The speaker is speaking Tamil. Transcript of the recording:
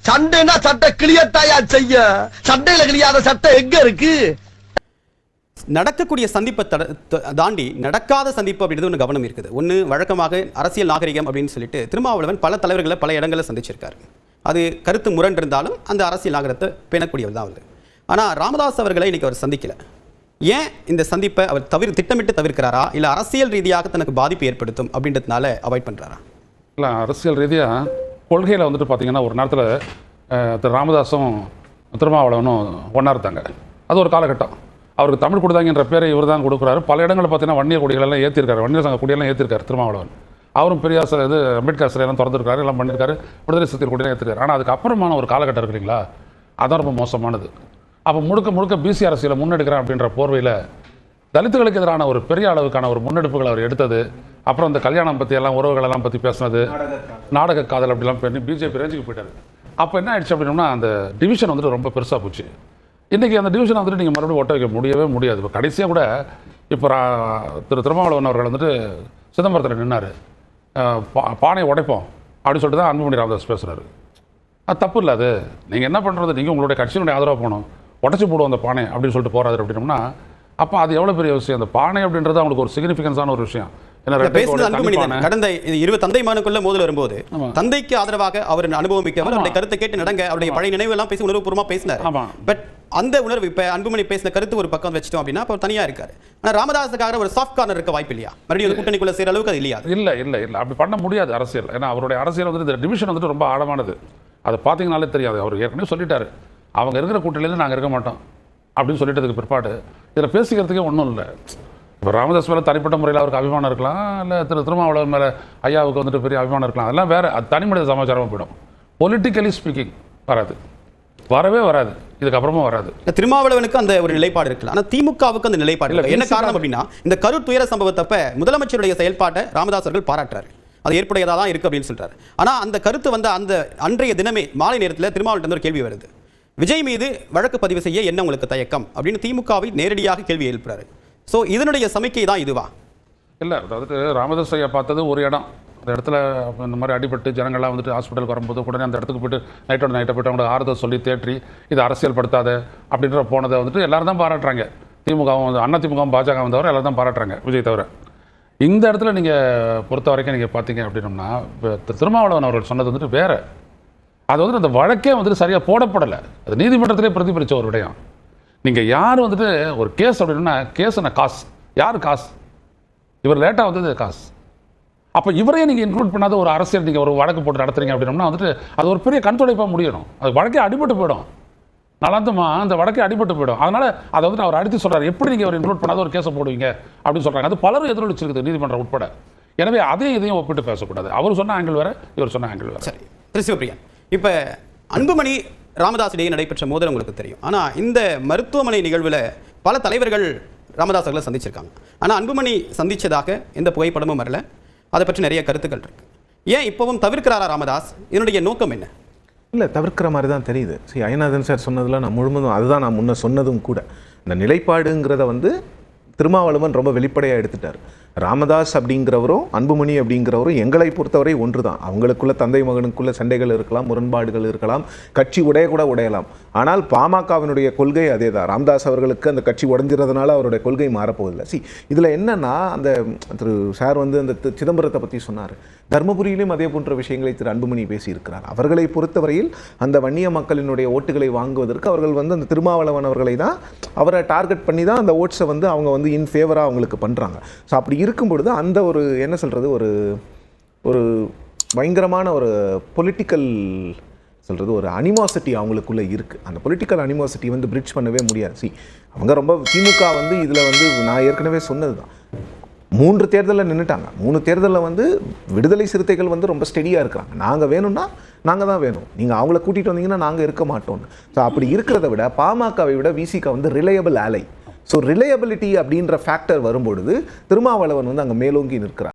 சண்டைனா சட்டை கிளியத்தாயா செய்ய, சண்டையில கிளியாத சட்டை எங்க இருக்கு? நடக்கக்கூடிய சந்திப்பை தாண்டி நடக்காத சந்திப்பு அப்படின்றது ஒன்று கவனம் இருக்குது. ஒன்று வழக்கமாக அரசியல் நாகரிகம் அப்படின்னு சொல்லிட்டு திருமாவளவன் பல தலைவர்களை பல இடங்களில் சந்திச்சிருக்காரு. அது கருத்து முரண் இருந்தாலும் அந்த அரசியல் நாகரத்தை பேணக்கூடியவர் தான் அவர். ஆனால் ராமதாஸ் அவர்களை இன்னைக்கு அவர் சந்திக்கல. ஏன் இந்த சந்திப்பை அவர் திட்டமிட்டு தவிர்க்கிறாரா, இல்லை அரசியல் ரீதியாக தனக்கு பாதிப்பு ஏற்படுத்தும் அப்படின்றதுனால அவாய்ட் பண்ணுறாரா? இல்லை, அரசியல் ரீதியாக கொள்கையில் வந்துட்டு பார்த்தீங்கன்னா ஒரு நேரத்தில் திரு ராமதாஸும் திருமாவளவனும் ஒன்றா இருந்தாங்க. அது ஒரு காலகட்டம். அவருக்கு தமிழ் கொடுத்தாங்கன்ற பேரை இவர் தான் கொடுக்குறாரு. பல இடங்களில் பார்த்தீங்கன்னா வன்னியர் கொடிகளெல்லாம் ஏற்றிருக்காரு, வன்னியர் சங்க கொடியெல்லாம் ஏற்றிருக்காரு திருமாவளவன். அவரும் பெரியார் அம்பேத்கர் சிலையெல்லாம் திறந்துருக்காரு, எல்லாம் பண்ணியிருக்காரு, விடுதலை சிறுத்தைகள் கொடியெல்லாம் ஏற்றிருக்காரு. ஆனால் அதுக்கப்புறமான ஒரு காலகட்டம் இருக்குங்களா, அதான் ரொம்ப மோசமானது. அப்போ முழுக்க முழுக்க பிசி அரசியலை முன்னெடுக்கிறேன் அப்படின்ற போர்வையில் தலித்துகளுக்கு எதிரான ஒரு பெரிய அளவுக்கான ஒரு முன்னெடுப்புகள் அவர் எடுத்தது. அப்புறம் இந்த கல்யாணம் பற்றி எல்லாம் உறவுகளெல்லாம் பற்றி பேசினது, நாடக காதல் அப்படிலாம் பண்ணி பிஜேபி ரேஞ்சுக்கு போயிட்டாரு. அப்போ என்ன ஆயிடுச்சு அப்படின்னா அந்த டிவிஷன் வந்துட்டு ரொம்ப பெருசாக போச்சு. இன்றைக்கி அந்த டிவிஷனை வந்துட்டு நீங்கள் மறுபடியும் ஒட்ட வைக்க முடியவே முடியாது. இப்போ கடைசியாக கூட இப்போ திரு திருமாவளவன் அவர்கள் வந்துட்டு சிதம்பரத்தில் நின்னார், பானையை உடைப்போம் அப்படின்னு சொல்லிட்டு தான் அன்புமணி ராமதாஸ் பேசுகிறாரு. அது தப்பு இல்லை. அது நீங்கள் என்ன பண்ணுறது, நீங்கள் உங்களுடைய கட்சியினுடைய ஆதரவாக போகணும், உடச்சி போடுவோம் அந்த பானை அப்படின்னு சொல்லிட்டு போகிறாரு அப்படின்னோம்னா அப்போ அது எவ்வளோ பெரிய விஷயம். அந்த பானை அப்படின்றது அவங்களுக்கு ஒரு சிக்னிஃபிகன்ஸான ஒரு விஷயம். கடந்த 20 தந்தை மகனுக்குள்ள மோதல் வரும்போது தந்தைக்கு ஆதரவாக அவர் அனுபவம் மிக்கவர், அவருடைய கருத்தை கேட்டு நடங்க, அவருடைய பழைய நினைவு எல்லாம் பேசி உணர்வுபூர்வமா பேசினார். பட் அந்த உணர்வு இப்ப அன்புமணி பேசின கருத்து ஒரு பக்கம் வச்சிட்டோம் அப்படின்னா அப்ப தனியா இருக்காரு. ஆனா ராமதாஸுக்காக ஒரு சாஃப்ட் கார்னர் இருக்க வாய்ப்பு இல்லையா? மறுபடியும் கூட்டணிக்குள்ள சேர அளவுக்கு அது இல்லையா? இல்ல அப்படி பண்ண முடியாது அரசியல். ஏன்னா அவருடைய அரசியல் வந்து இந்த டிவிஷன் வந்துட்டு ரொம்ப ஆழமானது. அதை பார்த்தீங்கனாலே தெரியாது. அவர் ஏற்கனவே சொல்லிட்டாரு, அவங்க இருக்கிற கூட்டணியிலேருந்து நாங்கள் இருக்க மாட்டோம் அப்படின்னு சொல்லிட்டதுக்கு பிற்பாடு இதில் பேசிக்கிறதுக்கே ஒன்றும் இல்லை. இப்போ ராமதாஸ் மேலே தனிப்பட்ட முறையில் அவருக்கு அபிமானம் இருக்கலாம், இல்லை திருமாவளவன் மேலே ஐயாவுக்கு வந்துட்டு பெரிய அபிமானம் இருக்கலாம், அதெல்லாம் வேறு, அது தனிமனித சமாச்சாரமாக போயிடும். பொலிட்டிக்கலி ஸ்பீக்கிங் வராது, வரவே வராது, இதுக்கப்புறமா வராது. திருமாவளவனுக்கு அந்த ஒரு நிலைப்பாடு இருக்குல்ல, ஆனால் திமுகவுக்கு அந்த நிலைப்பாடு இல்லை. என்ன காரணம் அப்படின்னா இந்த கரூர் துயர சம்பவத்தப்ப முதலமைச்சருடைய செயல்பாட்டை ராமதாஸ் அவர்கள் பாராட்டுறாரு, அது ஏற்புடையதாக தான் இருக்கு அப்படின்னு சொல்றாரு. ஆனால் அந்த கருத்து வந்து அந்த அன்றைய தினமே மாலை நேரத்தில் திருமாவளவன் ஒரு கேள்வி வருது, விஜய் மீது வழக்கு பதிவு செய்ய என்ன உங்களுக்கு தயக்கம் அப்படின்னு திமுகவை நேரடியாக கேள்வி எழுப்புறாரு. ஸோ இதனுடைய சமிக்கை தான் இதுவா? இல்லை, அதாவது ராமதாஸ் ஐயா பார்த்தது ஒரு இடம், அந்த இடத்துல இந்த மாதிரி அடிபட்டு ஜனங்கள்லாம் வந்துட்டு ஹாஸ்பிட்டலுக்கு வரும்போது உடனே அந்த இடத்துக்கு போய்ட்டு நைட்டை போய்ட்டு அவங்களுக்கு ஆறுதல் சொல்லி தேற்றி இதை அரசியல் படுத்தாத அப்படின்ற போனதை வந்துட்டு எல்லாரும் தான் பாராட்டுறாங்க. திமுகவும் வந்து அண்ணா திமுகவும் பாஜகவும் தவிர எல்லாரும் தான் பாராட்டுறாங்க, விஜய் தவிர. இந்த இடத்துல நீங்கள் பொறுத்த வரைக்கும் நீங்கள் பார்த்தீங்க அப்படின்னோம்னா திருமாவளவன் அவர்கள் சொன்னது வந்துட்டு வேறு. அது வந்துட்டு அந்த வழக்கே வந்துட்டு சரியாக போடப்படலை, அது நீதிமன்றத்திலே பிரதிபலித்த ஒரு விடயம். நீங்கள் யார் வந்துட்டு ஒரு கேஸ் அப்படின்னா கேஸுனா காசு, யார் காசு, இவர் லேட்டாக வந்தது காசு. அப்போ இவரையே நீங்கள் இன்க்ளூட் பண்ணாத ஒரு அரசியல் நீங்கள் ஒரு வழக்கு போட்டு நடத்துறீங்க அப்படின்னா வந்துட்டு அது ஒரு பெரிய கண்துடைப்பாக முடியணும். அது வழக்கே அடிபட்டு போயிடும், நல்லாந்தமா அந்த வழக்கே அடிபட்டு போயிடும். அதனால் அதை வந்துட்டு அவர் அடித்து சொல்கிறார், எப்படி நீங்கள் ஒரு இன்க்ளூட் பண்ணாத ஒரு கேஸை போடுவீங்க அப்படின்னு சொல்கிறாங்க. அது பலரும் எதிரொலிச்சிருக்குது நீதிமன்றம் உட்பட. எனவே இதையும் ஒப்பிட்டு பேசக்கூடாது. அவர் சொன்ன ஆங்கிள் வேறு, இவர் சொன்ன ஆங்கிள் வேறு. சரி திரு சிவபிரியன், இப்போ அன்புமணி ராமதாஸ் இடையே நடைபெற்ற மோதல் உங்களுக்கு தெரியும். ஆனால் இந்த மருத்துவமனை நிகழ்வில் பல தலைவர்கள் ராமதாஸ் அவர்களை சந்திச்சிருக்காங்க. ஆனால் அன்புமணி சந்தித்ததாக எந்த புகைப்படமும் வரல, அதை பற்றி நிறைய கருத்துக்கள் இருக்கு. ஏன் இப்போவும் தவிர்க்கிறாரா ராமதாஸ்? இதனுடைய நோக்கம் என்ன? இல்லை, தவிர்க்கிற மாதிரி தான் தெரியுது. சரி, ஐயநாதன் சார் சொன்னதில் நான் முழுவதும் அதுதான் நான் முன்ன சொன்னதும் கூட. இந்த நிலைப்பாடுங்கிறத வந்து திருமாவளவன் ரொம்ப வெளிப்படையாக எடுத்துட்டார். ராமதாஸ் அப்படிங்கிறவரும் அன்புமணி அப்படிங்கிறவரும் எங்களை பொறுத்தவரை ஒன்று தான். அவங்களுக்குள்ள தந்தை மகனுக்குள்ள சண்டைகள் இருக்கலாம், முரண்பாடுகள் இருக்கலாம், கட்சி கூட உடையலாம். ஆனால் பாமகவினுடைய கொள்கை அதே தான். ராமதாஸ் அவர்களுக்கு அந்த கட்சி உடைஞ்சிறதுனால அவருடைய கொள்கை மாறப்போவதில்லை. இதில் என்னன்னா, அந்த திரு சார் வந்து அந்த சிதம்பரத்தை பற்றி சொன்னார். தர்மபுரியிலும் அதே போன்ற விஷயங்களை திரு அன்புமணி பேசியிருக்கிறார். அவர்களை பொறுத்தவரையில் அந்த வன்னிய மக்களினுடைய ஓட்டுகளை வாங்குவதற்கு அவர்கள் வந்து அந்த திருமாவளவன் அவர்களை தான் அவரை டார்கெட் பண்ணி தான் அந்த ஓட்ஸை வந்து அவங்க வந்து இன் ஃபேவராக அவங்களுக்கு பண்ணுறாங்க. ஸோ அப்படி இருக்கும் பொழுது அந்த ஒரு என்ன சொல்கிறது, ஒரு பயங்கரமான ஒரு பொலிட்டிக்கல் சொல்கிறது ஒரு அனிமாசிட்டி அவங்களுக்குள்ளே இருக்குது. அந்த பொலிட்டிக்கல் அனிமாசிட்டி வந்து பிரிட்ஜ் பண்ணவே முடியாது. அவங்க ரொம்ப திமுக வந்து இதில் வந்து நான் ஏற்கனவே சொன்னது தான், 3 தேர்தலில் நின்றுட்டாங்க. 3 தேர்தலில் வந்து விடுதலை சிறுத்தைகள் வந்து ரொம்ப ஸ்டெடியாக இருக்கிறாங்க. நாங்கள் வேணும்னா நாங்கள் தான் வேணும், நீங்கள் அவங்கள கூட்டிகிட்டு வந்தீங்கன்னா நாங்கள் இருக்க மாட்டோம்னு. ஸோ அப்படி இருக்கிறத விட பாமகவை விட விசிக வந்து ரிலையபிள் ஆலை. ஸோ ரிலையபிலிட்டி அப்படின்ற ஃபேக்டர் வரும்பொழுது திருமாவளவன் வந்து அங்கே மேலோங்கி நிற்கிறார்.